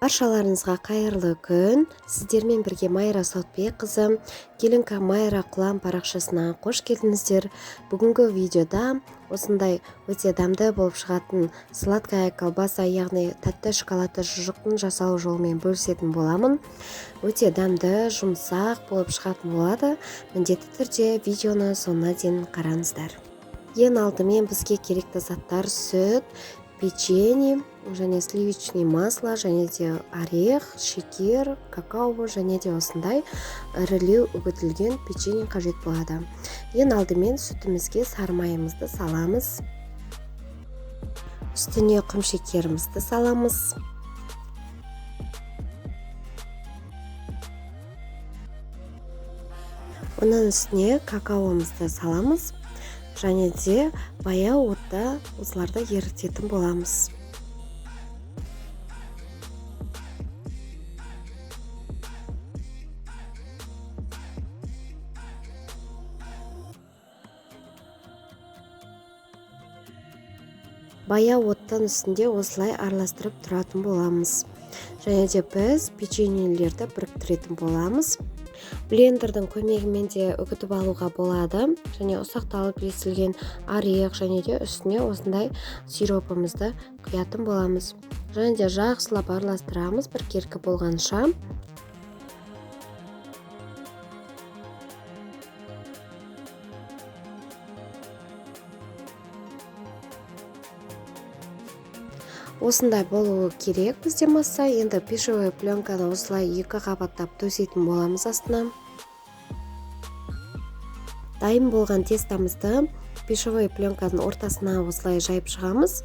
Баршаларыңызға қайырлы күн. Сіздермен бірге Майра Саутбек қызы, Келінка Майра Құлан парақшасына қош келдіңіздер. Бүгінгі видеода осындай өте дәмді болып шығатын сладкая колбаса, яғни тәтті шоколадты шұжықтың жасалу жолымен бөлісетін боламын. Өте дәмді, жұмсақ болып шығатын болады. Міндетті түрде видеоны соңына дейін қараңыздар. Ең алдымен бізге керекті заттар: сүт, печенье, және сливочный масло, және де орех, шекер, какао, және де осындай ірілеу үгітілген печенье қажет болады. Ең алдымен сүтімізге сары майымызды саламыз. Үстіне құм шекерімізді саламыз. Оның үстіне какаомызды саламыз. Және де баяу отта осыларды ерітетін боламыз. Баяу оттың үстінде осылай араластырып тұратын боламыз. Және де біз печеньелерді біріктіретін боламыз. Блендердің көмегімен де үгітіп алуға болады. Және ұсақталып кесілген орех, және де үстіне осындай сиропымызды құятын боламыз. Және де жақсылап араластырамыз бір керкі болғанша. Осындай болуы керек бізде масса. Енді пищевой пленканы осылай екі қабаттап төсейтін боламыз астына. Дайын болған тестамызды пищевой пленканың ортасына осылай жайып шығамыз.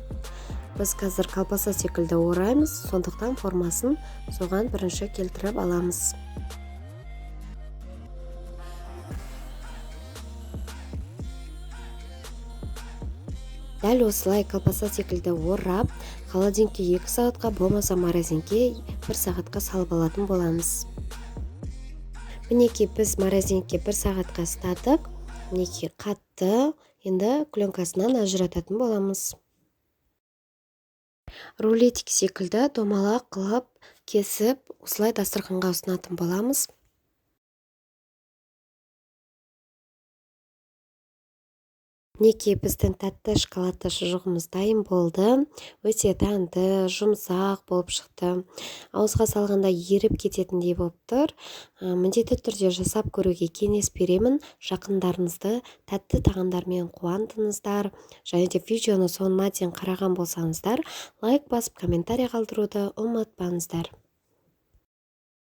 Біз қазір колбаса секілді ораймыз, сондықтан формасын соған бірінші келтіріп аламыз. Дәл осылай колбаса секілді орап, холодильникке 2 сағатқа, болмаса морозилке 1 сағатқа салып алатын боламыз. Мінекей біз морозилке 1 сағатқа ұстадық. Мінекей қатты. Енді пленкасынан ажырататын боламыз. Рулетик секілді домалақ қылып кесіп, осылай дастарханға ұсынатын боламыз. Мінекей біздің тәтті шоколадты шұжығымыз дайын болды. Өте дәмді, жұмсақ болып шықты. Ауызға салғанда еріп кететіндей болып тұр. Міндетті түрде жасап көруге кеңес беремін. Жақындарыңызды тәтті тағамдармен қуантыңыздар. Және де видеоны соңына дейін қараған болсаңыздар, лайк басып комментарий қалдыруды ұмытпаңыздар.